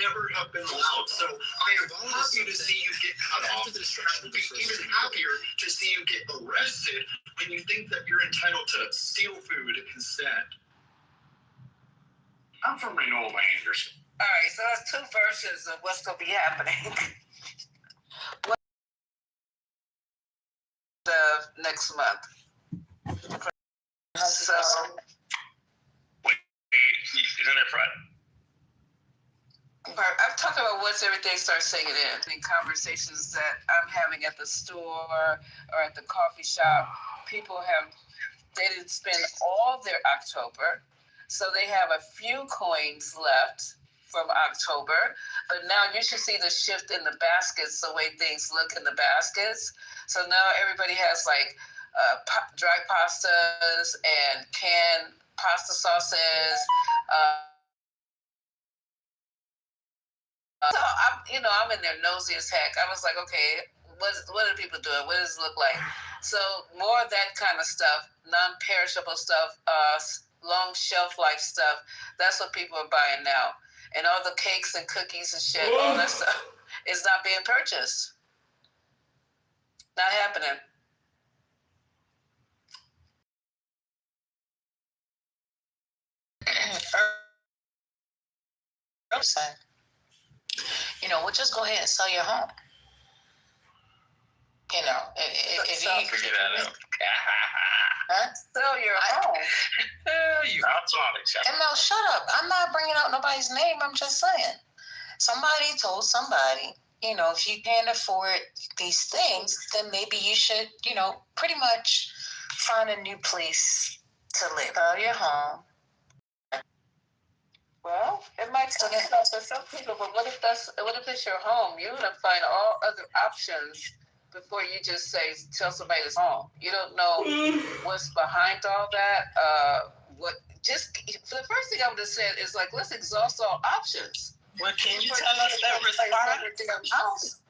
never have been allowed. So I am happy to see you get cut off. And I'd be even happier to see you get arrested when you think that you're entitled to steal food instead. I'm from Renola Anderson. All right, so that's two versions of what's going to be happening. Next month. So, wait, isn't it Friday? I'm talking about once everything starts sinking in. The conversations that I'm having at the store or at the coffee shop, they didn't spend all their October, so they have a few coins left from October, but now you should see the shift in the baskets, the way things look in the baskets. So now everybody has like dry pastas and canned pasta sauces. So I'm in there nosy as heck. I was like, okay, what are people doing? What does it look like? So more of that kind of stuff, non-perishable stuff, long shelf life stuff. That's what people are buying now. And all the cakes and cookies and shit, all that stuff is not being purchased. Not happening. We'll just go ahead and sell your home. If you figure that out. Sell your home. That's not acceptable. And no, shut up. I'm not bringing out nobody's name. I'm just saying. Somebody told somebody, if you can't afford these things, then maybe you should, pretty much find a new place to live. Sell your home. Well, it might take up for some people, but what if it's your home? You're gonna find all other options before you just tell somebody it's home. You don't know what's behind all that. The first thing I would have said is like, let's exhaust all options. Well, can you tell us their response?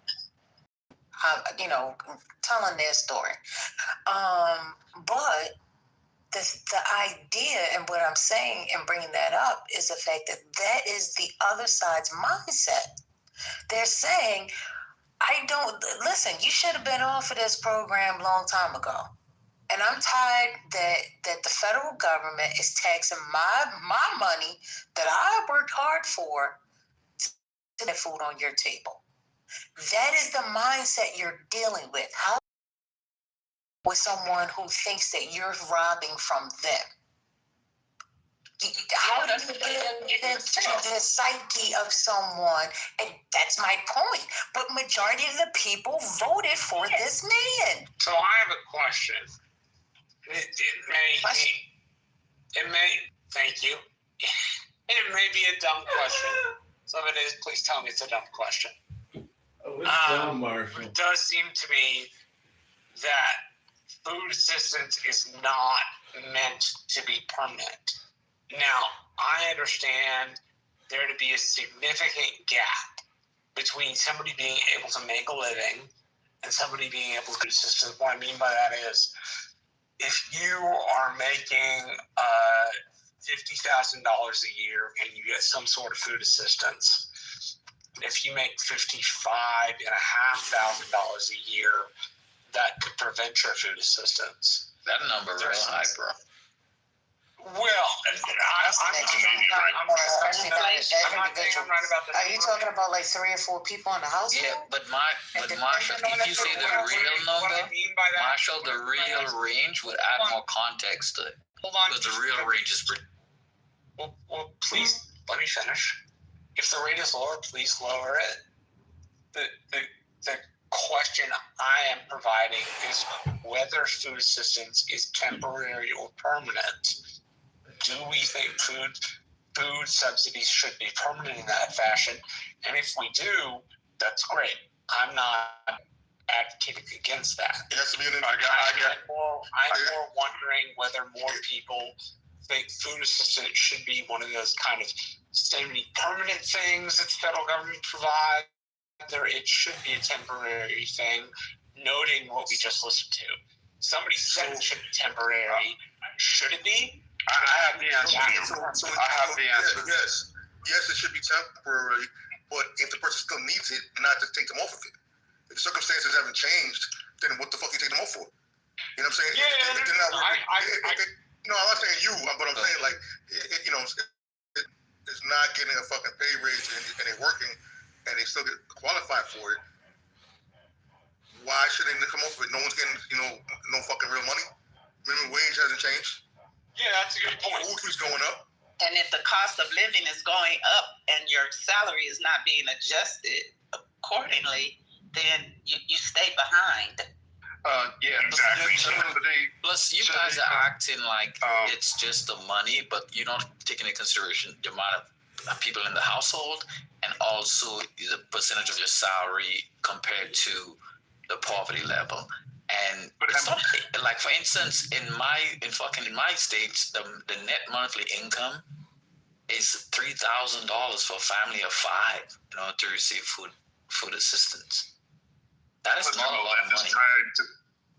Telling their story. But the idea and what I'm saying and bringing that up is the fact that is the other side's mindset. They're saying, you should have been off of this program a long time ago. And I'm tired that the federal government is taxing my money that I worked hard for to put food on your table. That is the mindset you're dealing with. How with someone who thinks that you're robbing from them? How do you get into the psyche of someone? And that's my point. But majority of the people voted for this man. So I have a question. Thank you. It may be a dumb question. So if it is, please tell me it's a dumb question. Oh, it's dumb, Marshall. It does seem to me that food assistance is not meant to be permanent. Now, I understand there to be a significant gap between somebody being able to make a living and somebody being able to do assistance. What I mean by that is, if you are making $50,000 a year and you get some sort of food assistance, if you make $55,500 a year, that could prevent your food assistance. That number is real high, bro. Well, I'm not saying I'm right about that. Are you talking about like 3 or 4 people in the household? Yeah, but Marshall, if you say the real number, Marshall, the real range would add more context to it. Hold on. Because the real range is pretty. Well, please let me finish. If the rate is lower, please lower it. The question I am providing is whether food assistance is temporary or permanent. Do we think food subsidies should be permanent in that fashion? And if we do, that's great. I'm not advocating against that. Yes, I'm more wondering whether more people think food assistance should be one of those kind of semi-permanent things that the federal government provides, whether it should be a temporary thing, noting what we just listened to. Somebody said it should be temporary. Should it be? I have the answer. Yes, it should be temporary, but needs it, and not just take them off of it. If the circumstances haven't changed, then what the fuck you take them off for? You know what I'm saying? Yeah, if they're not working, no, I'm not saying you, but I'm saying like, it's not getting a fucking pay raise and they're working and they still get qualified for it. Why shouldn't they come off of it? No one's getting, no fucking real money. Minimum wage hasn't changed. Yeah, that's a good point. Food keeps going up. And if the cost of living is going up and your salary is not being adjusted accordingly, then you stay behind. Yeah, exactly. Plus, you guys are acting like it's just the money, but you don't take into consideration the amount of people in the household and also the percentage of your salary compared to the poverty level. And like, for instance, in my states, the net monthly income is $3,000 for a family of 5 in order to receive food assistance. That is not a lot of money.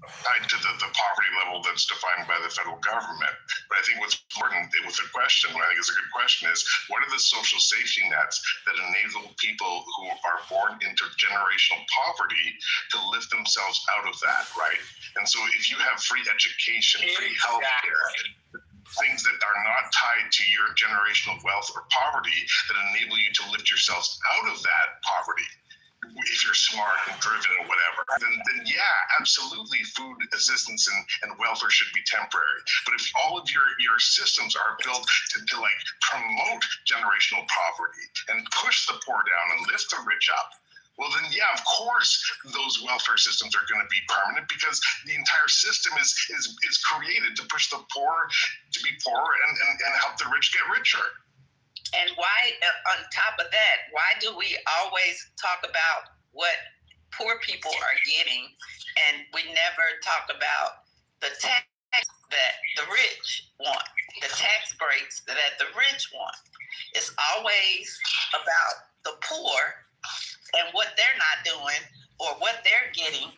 Tied to the poverty level that's defined by the federal government. But I think what's important with the question, what I think is a good question, is what are the social safety nets that enable people who are born into generational poverty to lift themselves out of that, right? And so if you have free education, free healthcare, things that are not tied to your generational wealth or poverty that enable you to lift yourselves out of that poverty, if you're smart and driven and whatever, then yeah, absolutely, food assistance and welfare should be temporary. But if all of your systems are built to like promote generational poverty and push the poor down and lift the rich up, well then yeah, of course those welfare systems are going to be permanent, because the entire system is created to push the poor to be poor and help the rich get richer. And why, on top of that, why do we always talk about what poor people are getting, and we never talk about the tax that the rich want, the tax breaks that the rich want? It's always about the poor and what they're not doing or what they're getting.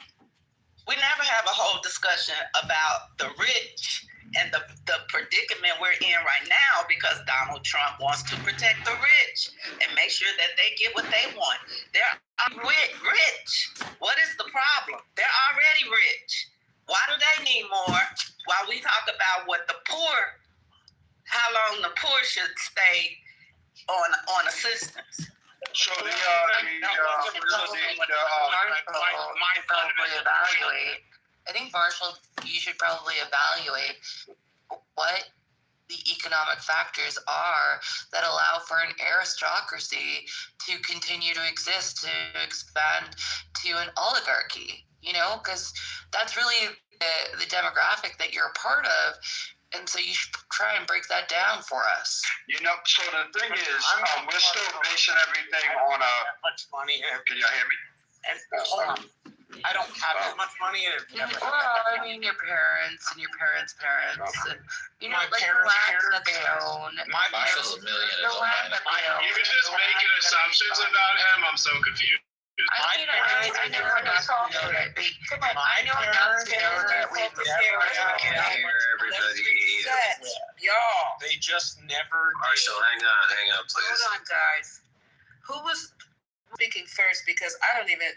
We never have a whole discussion about the rich and the predicament we're in right now, because Donald Trump wants to protect the rich and make sure that they get what they want. They're rich. What is the problem? They're already rich. Why do they need more? While we talk about what the poor, how long the poor should stay on assistance. So I think, Marshall, you should probably evaluate what the economic factors are that allow for an aristocracy to continue to exist, to expand to an oligarchy, because that's really the demographic that you're a part of. And so you should try and break that down for us. So the thing is, we're still basing everything on much money. Can y'all hear me? And hold on. I don't have that much money, and Well, I mean, your parents and your parents' parents, and my like parents' the land parents, that they own. My Marshall's $1 million is on mine. You're just making assumptions about him. I'm so confused. I know enough to know that I know enough to know that we Y'all. They just never. Marshall, hang on, please. Hold on, guys. Who was speaking first? Because I don't even.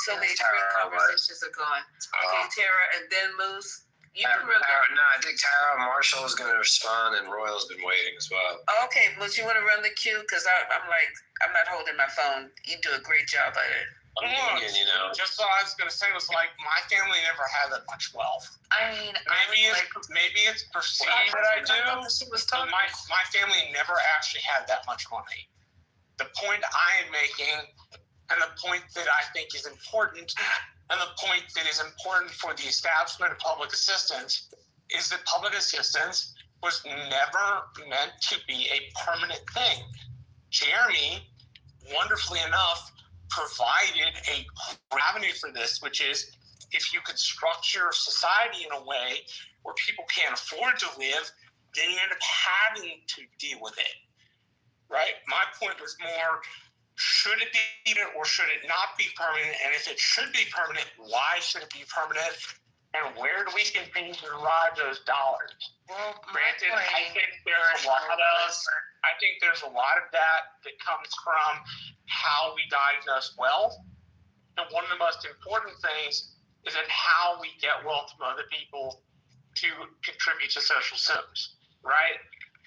So many great conversations are gone. Okay, Tara, and then Moose. You can run. No, I think Tara Marshall is going to respond, and Royal's been waiting as well. Okay, Moose, you want to run the queue? Because I'm not holding my phone. You do a great job at it. Just what I was going to say was, like, my family never had that much wealth. I mean, maybe it's perceived that I do, but my family never actually had that much money. The point I am making, and the point that I think is important, and the point that is important for the establishment of public assistance, is that public assistance was never meant to be a permanent thing. Jeremy, wonderfully enough, provided a avenue for this, which is, if you could structure society in a way where people can't afford to live, then you end up having to deal with it, right? My point was more, should it be or should it not be permanent? And if it should be permanent, why should it be permanent? And where do we continue to derive those dollars? well, Granted, I think there are a lot of I think there's a lot of that comes from how we diagnose wealth. And one of the most important things is in how we get wealth from other people to contribute to social systems, right?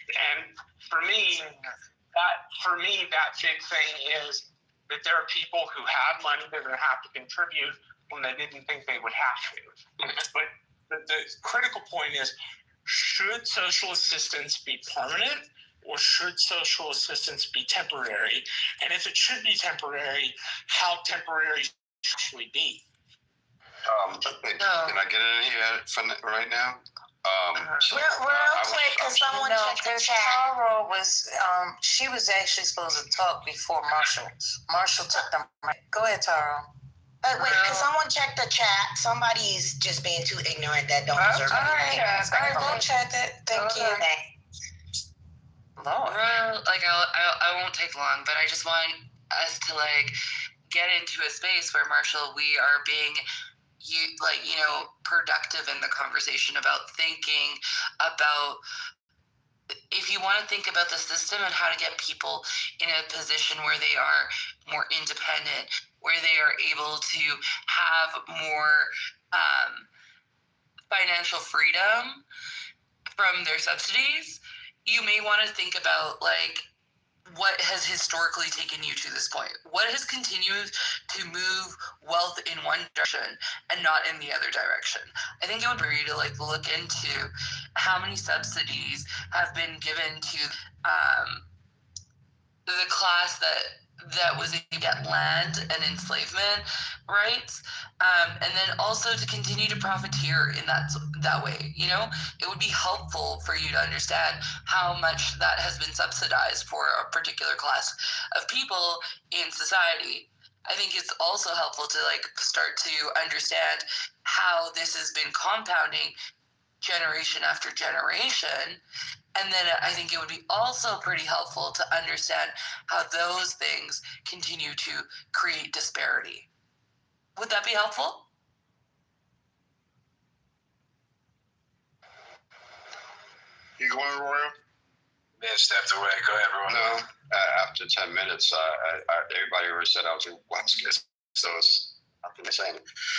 And for me, that big thing is that there are people who have money that are going to have to contribute when they didn't think they would have to. But the critical point is, should social assistance be permanent or should social assistance be temporary? And if it should be temporary, how temporary should it actually be? Can I get in here right now? Real quick, because someone checked the chat. Tara was, she was actually supposed to talk before Marshall. Marshall took the mic. Go ahead, Tara. Wait, can someone check the chat? Somebody's just being too ignorant that don't deserve anything. All right, go check it. Thank you. Lord. Well, like I won't take long, but I just want us to like get into a space where Marshall, we are being productive in the conversation about thinking about if you want to think about the system and how to get people in a position where they are more independent, where they are able to have more financial freedom from their subsidies, you may want to think about like what has historically taken you to this point? What has continued to move wealth in one direction and not in the other direction? I think it would be for you to like look into how many subsidies have been given to the class that was able to get land and enslavement rights, and then also to continue to profiteer in that way. You know, it would be helpful for you to understand how much that has been subsidized for a particular class of people in society. I think it's also helpful to like start to understand how this has been compounding generation after generation. And then I think it would be also pretty helpful to understand how those things continue to create disparity. Would that be helpful? You going, Royal? May have stepped away. Go ahead, everyone. No, after 10 minutes, everybody already said I was going to watch this. So it's nothing to say.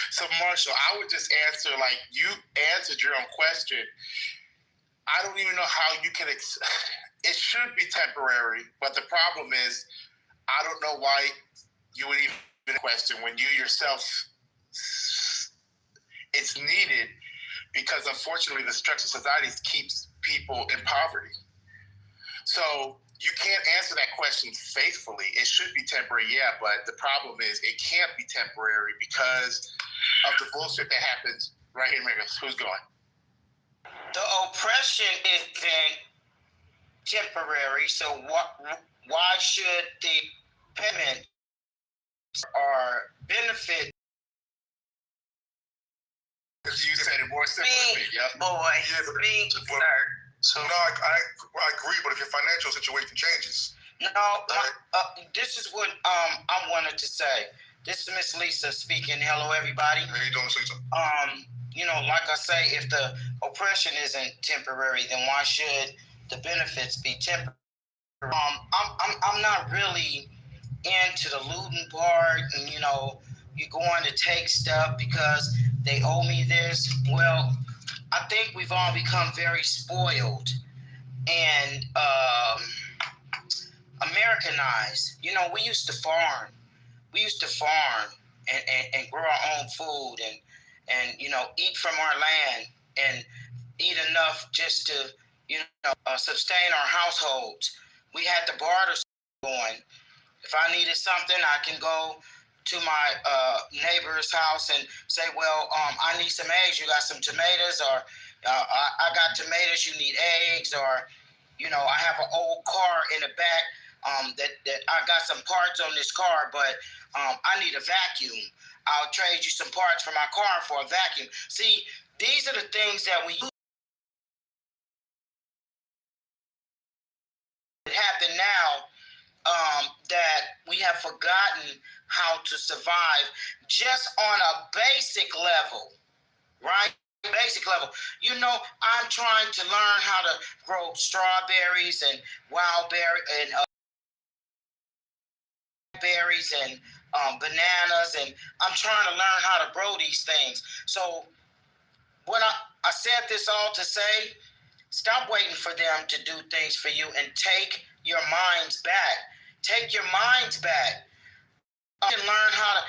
So, Marshall, I would just answer, like, you answered your own question. I don't even know how you can, it should be temporary, but the problem is, I don't know why you would even question when you yourself, it's needed because unfortunately the structure of society keeps people in poverty. So you can't answer that question faithfully. It should be temporary, yeah, but the problem is it can't be temporary because of the bullshit that happens right here in America. Who's going? The oppression isn't temporary, so why should the payment or benefit? You said it more simply. Yep. Boy, speak, sir. So no, I agree, but if your financial situation changes. No, this is what I wanted to say. This is Miss Lisa speaking. Hello, everybody. How you doing, Miss Lisa? Like I say, if the oppression isn't temporary, then why should the benefits be temporary? I'm not really into the looting part, and you're going to take stuff because they owe me this. Well, I think we've all become very spoiled and Americanized. We used to farm. We used to farm and grow our own food and eat from our land and eat enough just to sustain our households. We had the barter going. If I needed something, I can go to my neighbor's house and say, well, I need some eggs. You got some tomatoes? Or I got tomatoes. You need eggs? Or I have an old car in the back that I got some parts on this car, but I need a vacuum. I'll trade you some parts for my car for a vacuum. See, these are the things that we happen now that we have forgotten how to survive just on a basic level, right? basic level. You know, I'm trying to learn how to grow strawberries and wild berry and berries and bananas, and I'm trying to learn how to grow these things. So when I said this all to say, stop waiting for them to do things for you and take your minds back. Take your minds back. I can learn how to.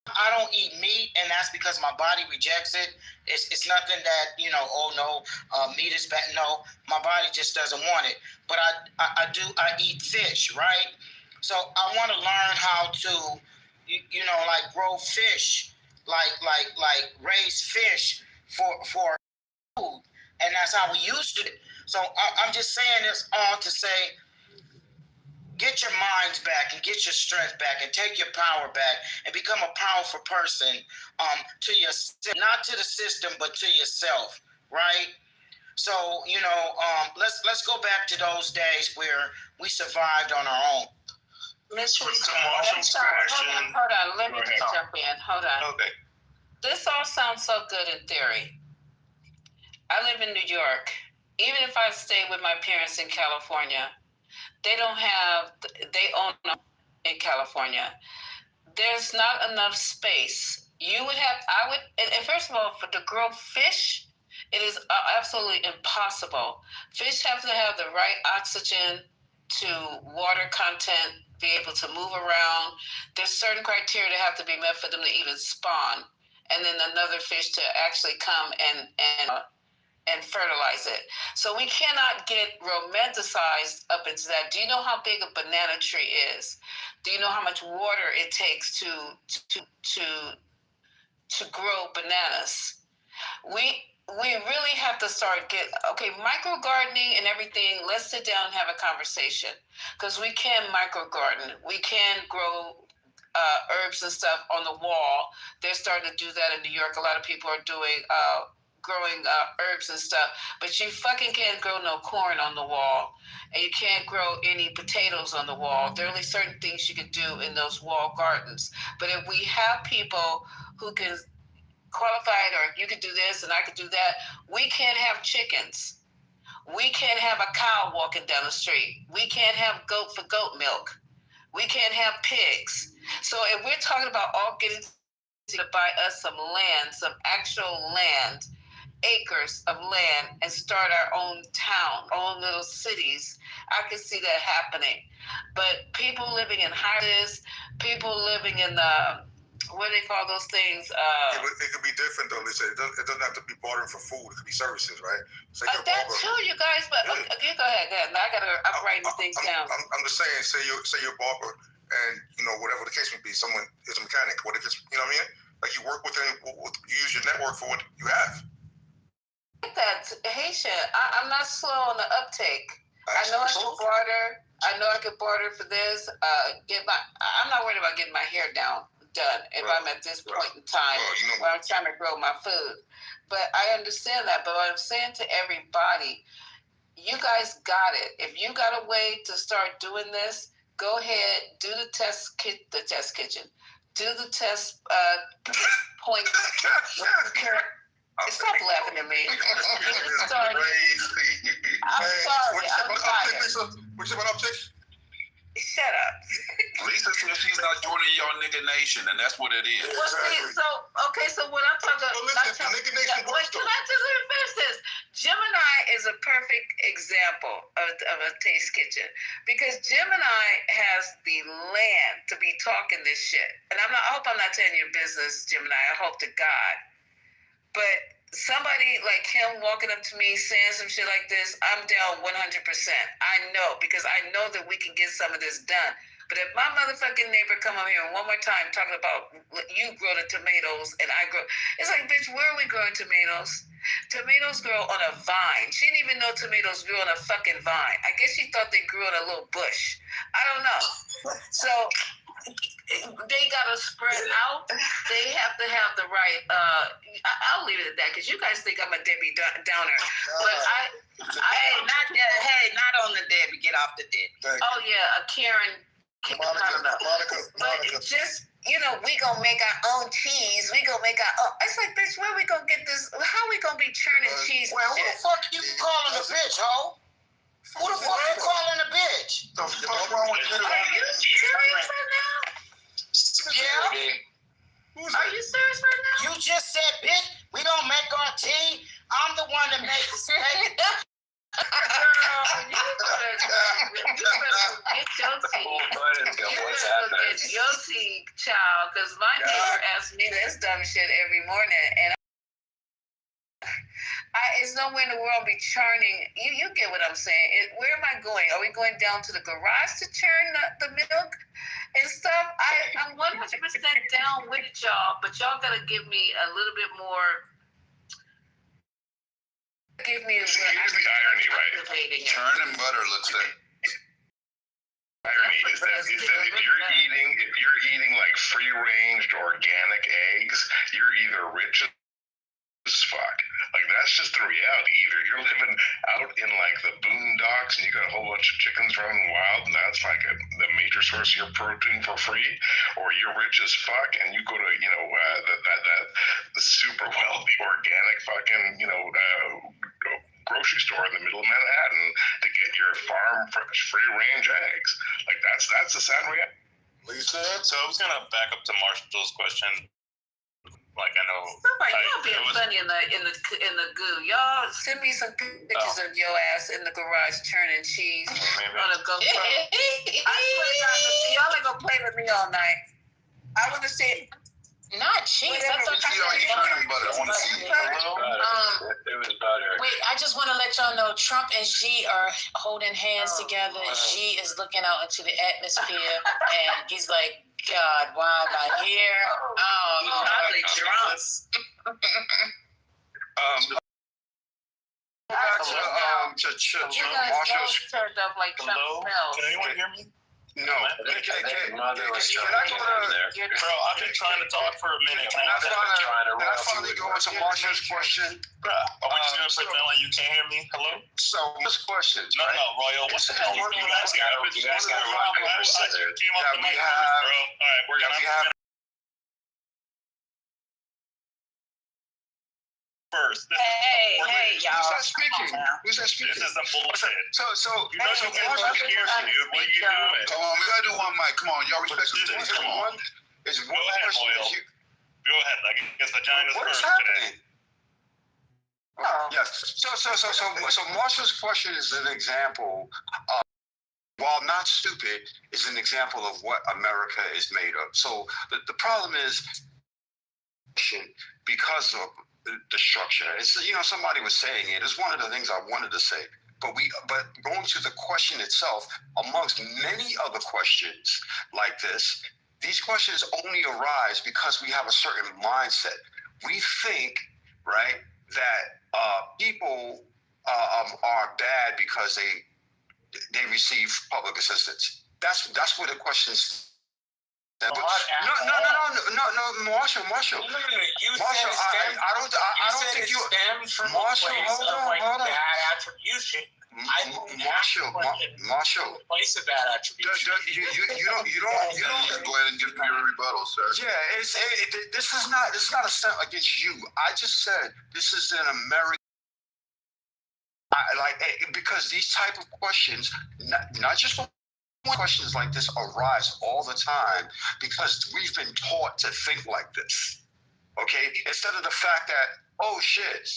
I don't eat meat, and that's because my body rejects it. It's nothing that, you know, oh no, meat is bad. No, my body just doesn't want it. But I eat fish, right? So I want to learn how to, you know, like grow fish, like raise fish for food, and that's how we used to. So I'm just saying this all to say, get your minds back and get your strength back and take your power back and become a powerful person to yourself, not to the system, but to yourself, right? So, you know, let's go back to those days where we survived on our own. Mr. Marshall's question. Hold on, let me Go just ahead. jump in. Hold on. Okay. This all sounds so good in theory. I live in New York. Even if I stay with my parents in California, they own in California. There's not enough space. And first of all, to grow fish, it is absolutely impossible. Fish have to have the right oxygen to water content, be able to move around. There's certain criteria that have to be met for them to even spawn. And then another fish to actually come and fertilize it. So we cannot get romanticized up into that. Do you know how big a banana tree is? Do you know how much water it takes to grow bananas? We really have to start micro gardening and everything. Let's sit down and have a conversation, because we can micro garden. We can grow herbs and stuff on the wall. They're starting to do that in New York. A lot of people are doing growing herbs and stuff, but you fucking can't grow no corn on the wall, and you can't grow any potatoes on the wall. There are only certain things you can do in those wall gardens. But if we have people who can qualify it, or you could do this and I could do that, we can't have chickens. We can't have a cow walking down the street. We can't have goat for goat milk. We can't have pigs. So if we're talking about all getting to buy us some land, some actual land, acres of land, and start our own town, own little cities, I could see that happening. But people living in houses, people living in what do they call those things? Yeah, but it could be different though, Lisa. It doesn't have to be bartering for food. It could be services, right? Say your that barber. too, you guys. But Yeah. okay, go ahead. I'm writing these things down. I'm just saying. Say your barber, and you know whatever the case may be, someone is a mechanic. What if it's, you know what I mean? Like you work you use your network for what you have. That Haitian, I'm not slow on the uptake. I know I can barter. I know I can barter for this. I'm not worried about getting my hair done if I'm at this point in time where I'm trying to grow my food. But I understand that. But what I'm saying to everybody, you guys got it. If you got a way to start doing this, go ahead, do the test kitchen. Do the test point. Stop laughing at me. I'm sorry. What's about uptick? Shut up. Lisa says she's not joining your nigga nation, and that's what it is. Well, see, so what I'm talking about. Listen, nigga nation works. Can I just finish this? Gemini is a perfect example of a taste kitchen, because Gemini has the land to be talking this shit. And I hope I'm not telling your business, Gemini. I hope to God. But somebody like him walking up to me saying some shit like this, I'm down 100%. I know, because I know that we can get some of this done. But if my motherfucking neighbor come over here one more time talking about you grow the tomatoes and I grow, it's like, bitch, where are we growing tomatoes? Tomatoes grow on a vine. She didn't even know tomatoes grew on a fucking vine. I guess she thought they grew on a little bush. I don't know. So they gotta spread out. They have to have the right. I'll leave it at that, because you guys think I'm a Debbie Downer, but not on the Debbie. Get off the Debbie. Oh yeah, a Karen. Monica. Just, we gonna make our own cheese. We gonna make our own. It's like, bitch, where we gonna get this? bitch, hoe. Who the fuck you calling a bitch? The fuck wrong with you? Are you serious right now? Yeah. Are you serious right now? You just said, bitch, we don't make our tea. I'm the one that makes the steak. Girl, you better get your tea. What's happening? Get your tea, child, because my neighbor asks me this dumb shit every morning, and it's nowhere in the world be churning. You get what I'm saying? Where am I going? Are we going down to the garage to churn the milk and stuff? I'm 100% down with it, y'all, but y'all gotta give me a little bit more. Give me a Here's the irony, right? Churning butter looks like. Irony is that if you're eating like free range organic eggs, you're either rich as fuck. Like that's just the reality. Either you're living out in like the boondocks and you got a whole bunch of chickens running wild and that's like the major source of your protein for free, or you're rich as fuck and you go to the super wealthy organic fucking grocery store in the middle of Manhattan to get your farm fresh free range eggs. Like that's the sad reality. Lisa? So I was gonna back up to Marshall's question. Like I know Somebody, y'all being funny in the goo. Y'all send me some pictures of your ass in the garage churning cheese on a GoPro. I swear to God, y'all ain't gonna play with me all night. I want to see it. Not cheese. I thought You know, you churning butter. I want to see. It was butter. Wait, I just want to let y'all know Trump and Xi are holding hands together. And Xi is looking out into the atmosphere, and he's like, "God, why am I here?" Probably drunk. You guys Marshall's. both turned up like Trump smells. Can anyone hear me? No. Mother was Can trying I to go get in to? there. Bro, I've been trying to talk for a minute. Can I finally go into Marshall's question? Bro, are we just gonna pretend like you can't hear me? Hello? So, this question. No, Royal. What the hell? You guys gotta You guys gotta run I close to there. came off Yeah, the we mic have- first, bro. All right, we're gonna have first. Hey, y'all. Who's that speaking? Who's that speaking? This is some bullshit. So. You know you're getting first here, dude. What are you doing? Come on, we gotta do one mic. Come on, y'all respect the things. Come on. It's one Go ahead, question. Boyle. Go ahead. I guess vagina's What is first today. happening? Yes. So Marshall's question is an example of, while not stupid, is an example of what America is made of. So the problem is because of the structure. It's, somebody was saying it. It's one of the things I wanted to say. But going to the question itself, amongst many other questions like this, these questions only arise because we have a certain mindset. We think, right, that people are bad because they receive public assistance. That's where the questions. No, Marshall. You Marshall, said I don't think you stems from Marshall, a place hold on. bad attribution. Marshall. Place of bad attribution. You don't. Go ahead and give me your rebuttal, sir. Yeah, this is not a step against you. I just said this is an American. Because these type of questions, not just questions like this arise all the time because we've been taught to think like this. Okay, instead of the fact that, oh shit,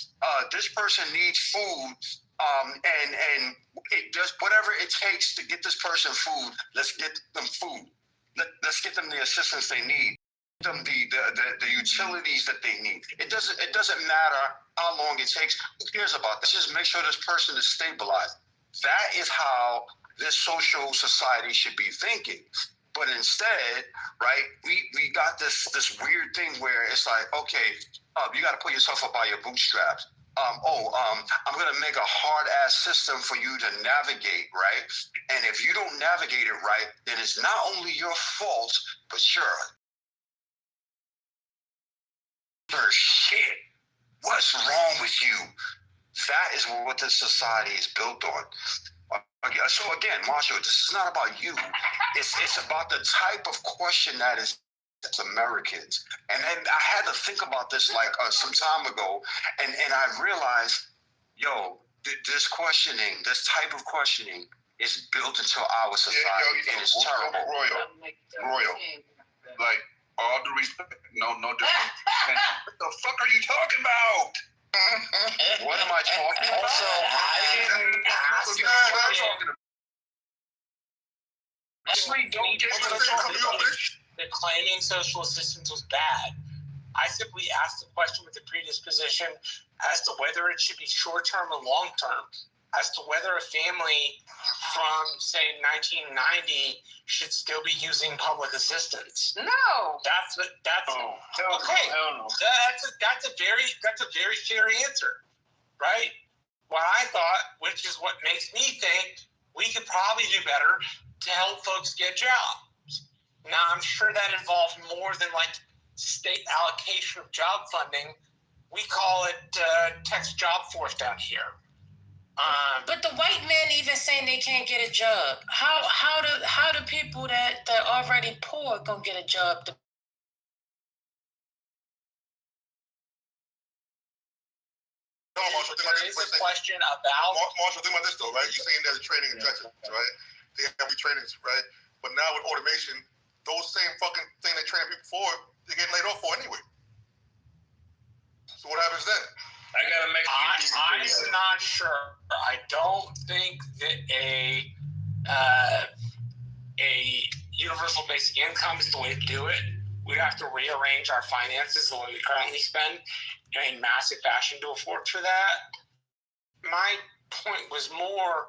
this person needs food, and it does whatever it takes to get this person food. Let's get them food. Let's get them the assistance they need. Them the utilities that they need. It doesn't matter how long it takes. Who cares about that? Just make sure this person is stabilized. That is how this social society should be thinking. But instead, right, we got this weird thing where it's like, okay, you got to put yourself up by your bootstraps. I'm going to make a hard-ass system for you to navigate, right? And if you don't navigate it right, then it's not only your fault, but shit, what's wrong with you? That is what this society is built on. So again, Marshall, this is not about you. It's about the type of question that is Americans. And then I had to think about this like some time ago, and I realized, This questioning, this type of questioning, is built into our society, and it's terrible. Royal. Like, all the respect, no different. What the fuck are you talking about? What am I talking about? Also, I didn't ask You know what I'm talking about. Actually, don't get me that claiming social assistance was bad. I simply asked the question with the predisposition as to whether it should be short-term or long-term, as to whether a family from, say, 1990 should still be using public assistance. No. That's okay. Hell no. That's a very fair answer, right? What I thought, which is what makes me think we could probably do better to help folks get jobs. Now, I'm sure that involves more than like state allocation of job funding. We call it Texas Job Force down here. But the white men even saying they can't get a job. How do people that already poor gonna get a job? There is a question about Marshall, think about this though, right? You're saying there's a training in Texas, right? They have these trainings, right? But now with automation, those same fucking thing they train people for, they get laid off for anyway. So what happens then? I gotta make I'm not sure. I don't think that a universal basic income is the way to do it. We have to rearrange our finances the way we currently spend in a massive fashion to afford for that. My point was more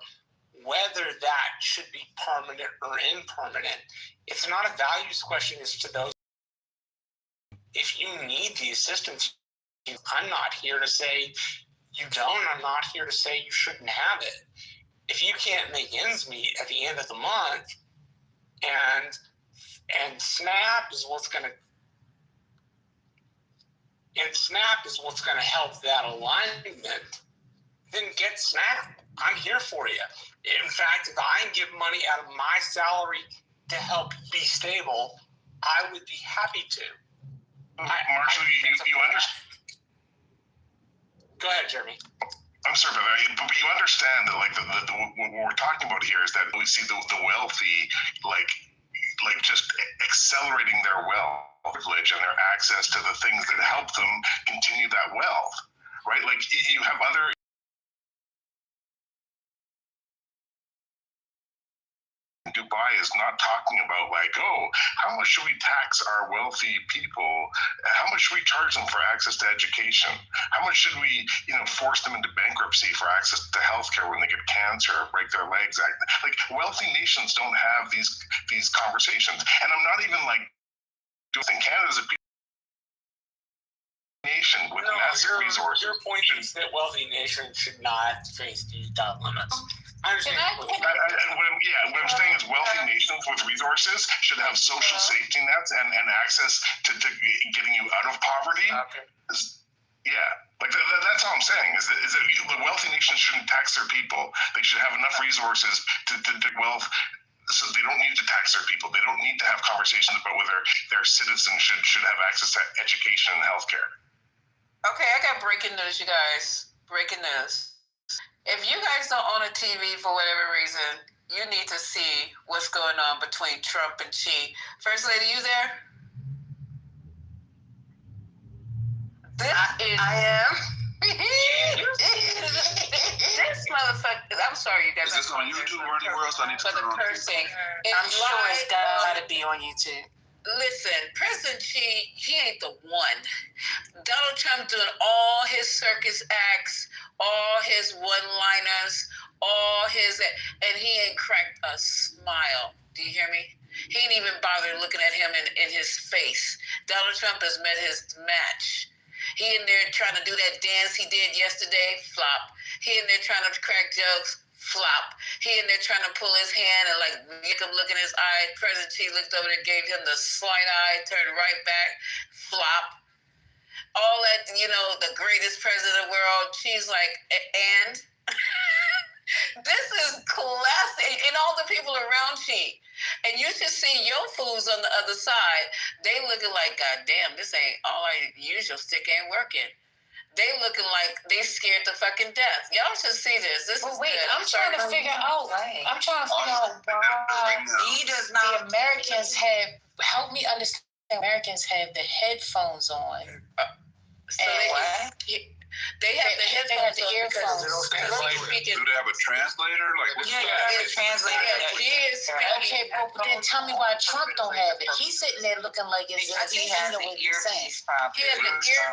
whether that should be permanent or impermanent. It's not a values question as to those. If you need the assistance, I'm not here to say you don't. I'm not here to say you shouldn't have it. If you can't make ends meet at the end of the month, and SNAP is what's going to help that alignment, then get SNAP. I'm here for you. In fact, if I can give money out of my salary to help be stable, I would be happy to. Marshall, you understand? Go ahead, Jeremy. I'm sorry about that, but you understand that, like, what we're talking about here is that we see the wealthy, like just accelerating their wealth, privilege, and their access to the things that help them continue that wealth, right? Like, you have other. Dubai is not talking about like, oh, how much should we tax our wealthy people? How much should we charge them for access to education? How much should we, force them into bankruptcy for access to healthcare when they get cancer or break their legs? Like, wealthy nations don't have these conversations. And I'm not even like, Canada's a nation with massive resources. Your point is that wealthy nations should not face these debt limits. I understand. What I'm saying is wealthy nations with resources should have social safety nets and access to getting you out of poverty. Okay. That's all I'm saying is that the wealthy nations shouldn't tax their people. They should have enough resources to wealth. So they don't need to tax their people. They don't need to have conversations about whether their citizens should have access to education and healthcare. Okay, I got breaking news, you guys. Breaking news. If you guys don't own a TV for whatever reason, you need to see what's going on between Trump and Xi. First Lady, you there? I am. This motherfucker. I'm sorry, you guys. Is this on YouTube or anywhere else? I need to turn on cursing. I'm sure it's gotta be on YouTube. Listen, President Xi, he ain't the one. Donald Trump doing all his circus acts, all his one-liners, and he ain't cracked a smile. Do you hear me? He ain't even bothered looking at him in his face. Donald Trump has met his match. He in there trying to do that dance he did yesterday, flop. He in there trying to crack jokes, flop. He in there trying to pull his hand and like make him look in his eye. President Xi looked over there, gave him the slight eye, turned right back, flop. All that, the greatest president in the world. She's like, and this is classic. And all the people around Xi. And you should see your fools on the other side. They looking like, God damn, this ain't all our usual stick ain't working. They looking like they scared to fucking death. Y'all should see this. This is wait, good. I'm trying to figure out. Right. I'm trying to figure out why He does the not. Americans have. Help me understand. Americans have the headphones on. So they have the headphones on because Do they have a translator? Like, what's Yeah, that? you translate it. She is speaking. Okay, but then tell me why Trump don't have it. He's sitting there looking like it's Because he he has know an what he's saying. earpiece probably. He has the ear.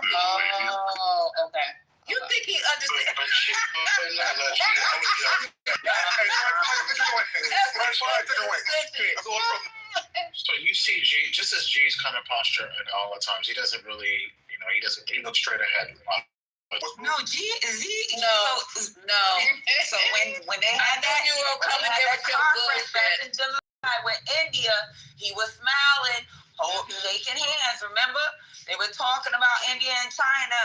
Oh, okay. You think he understands? But she, so you see G, just as G's kind of posture at all the times, he doesn't really, he looks straight ahead. No, Z. No. So when they had that, you were when they coming had there that with your conference back bullshit. in July with India, he was smiling, shaking hands. Remember, they were talking about India and China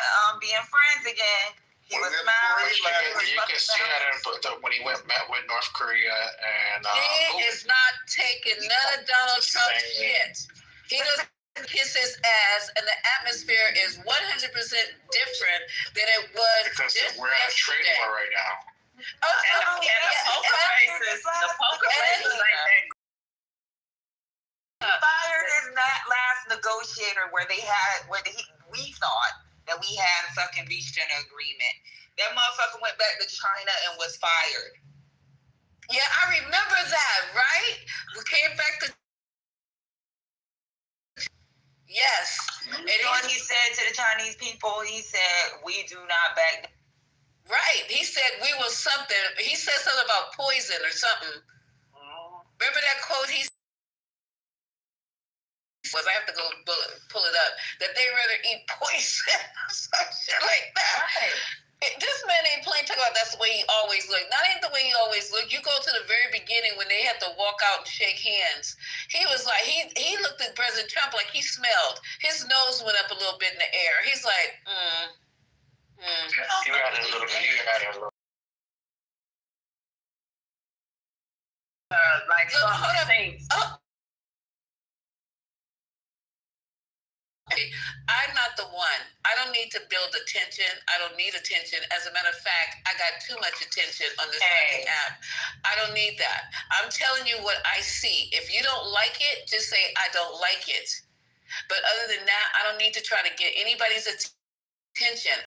being friends again. He was smiling. You can see that when he met with North Korea and. He is not taking none of Donald Trump's shit. He doesn't kiss his ass, and the atmosphere is 100% different than it was Because just we're at a trade yesterday. war right now. And the poker faces like that. Fired is that last negotiator where we thought that we had a fucking reached an agreement. That motherfucker went back to China and was fired. Yeah, I remember that, right? We came back to. Yes. And what he said to the Chinese people, he said, "We do not back." Right. He said we were something. He said something about poison or something. Remember that quote he was, I have to go pull it up, that they rather eat poison or some shit like that. Right. This man ain't playing talking about that's the way he always looked. That ain't the way he always looked. You go to the very beginning when they had to walk out and shake hands. He was like, he looked at President Trump like he smelled. His nose went up a little bit in the air. He's like, You got it a little bit. Like I'm not the one. I don't need to build attention. I don't need attention. As a matter of fact, I got too much attention on this fucking app. I don't need that. I'm telling you what I see. If you don't like it, just say I don't like it. But other than that, I don't need to try to get anybody's attention.